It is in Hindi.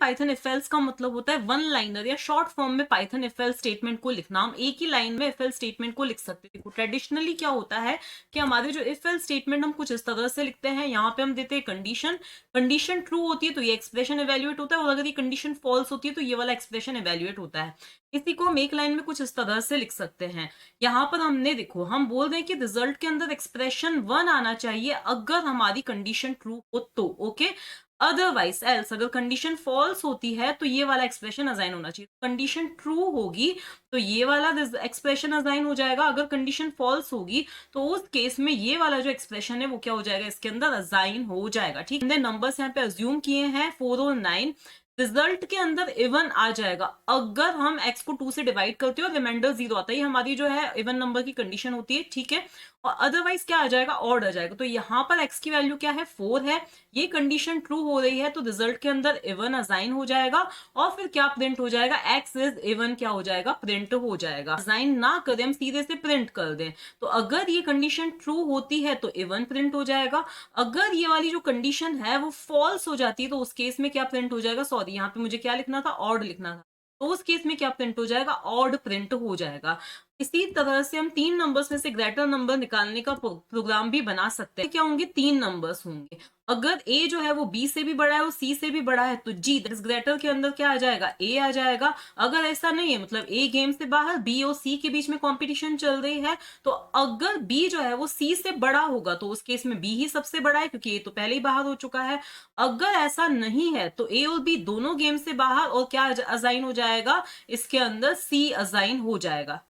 पाइथन इफ एल्स का मतलब होता है वन लाइनर या शॉर्ट फॉर्म में पाइथन इफ एल्स स्टेटमेंट को लिखना। हम एक ही लाइन में इफ एल्स स्टेटमेंट को लिख सकते हैं। ट्रेडिशनली क्या होता है कि हमारे जो इफ एल्स स्टेटमेंट हम कुछ इस तरह से लिखते हैं, यहाँ पे हम देते हैं कंडीशन, कंडीशन ट्रू होती है तो ये एक्सप्रेशन इवेल्युएट होता है, और अगर ये कंडीशन फॉल्स होती है तो ये वाला एक्सप्रेशन इवेल्युएट होता है। इसी को हम एक लाइन में कुछ इस तरह से लिख सकते हैं। यहाँ पर हमने देखो, हम बोल रहे हैं कि रिजल्ट के अंदर एक्सप्रेशन 1 आना चाहिए अगर हमारी कंडीशन ट्रू हो तो, ओके। अदरवाइज एल्स, अगर कंडीशन फॉल्स होती है तो ये वाला एक्सप्रेशन असाइन होना चाहिए। कंडीशन ट्रू होगी तो ये वाला एक्सप्रेशन असाइन हो जाएगा, अगर कंडीशन फॉल्स होगी तो उस केस में ये वाला जो एक्सप्रेशन है वो क्या हो जाएगा, इसके अंदर असाइन हो जाएगा। ठीक है, नंबर्स यहाँ पे अज्यूम किए हैं 4 और 9। रिजल्ट के अंदर इवन आ जाएगा अगर हम x को 2 से डिवाइड करते हो और रिमाइंडर 0 आता है, ये हमारी जो है इवन नंबर की कंडीशन होती है। ठीक है, और अदरवाइज क्या आ जाएगा, ऑड आ जाएगा। तो यहाँ पर x की वैल्यू क्या है, 4 है, ये कंडीशन ट्रू हो रही है तो रिजल्ट के अंदर इवन असाइन हो जाएगा, और फिर क्या प्रिंट हो जाएगा, x इज इवन क्या हो जाएगा, प्रिंट हो जाएगा। असाइन ना करें, हम सीधे से प्रिंट कर दें, तो अगर ये कंडीशन ट्रू होती है तो इवन प्रिंट हो जाएगा, अगर ये वाली जो कंडीशन है वो फॉल्स हो जाती है तो उस केस में क्या प्रिंट हो जाएगा, सॉरी यहाँ पे मुझे क्या लिखना था, ऑड लिखना था, तो उस केस में क्या प्रिंट हो जाएगा, ऑड प्रिंट हो जाएगा। इसी तरह से हम 3 नंबर्स में से ग्रेटर नंबर निकालने का प्रोग्राम भी बना सकते हैं। क्या होंगे, 3 नंबर्स होंगे, अगर a जो है वो b से भी बड़ा है, वो c से भी बड़ा है, तो g दैट इज ग्रेटर के अंदर क्या आ जाएगा, a आ जाएगा। अगर ऐसा नहीं है, मतलब a गेम से बाहर, b और c के बीच में कंपटीशन चल रही है, तो अगर b जो है वो c से बड़ा होगा तो उस केस में b ही सबसे बड़ा है, क्योंकि a तो पहले ही बाहर हो चुका है। अगर ऐसा नहीं है तो a और b दोनों गेम से बाहर, और क्या असाइन हो जाएगा, इसके अंदर c असाइन हो जाएगा।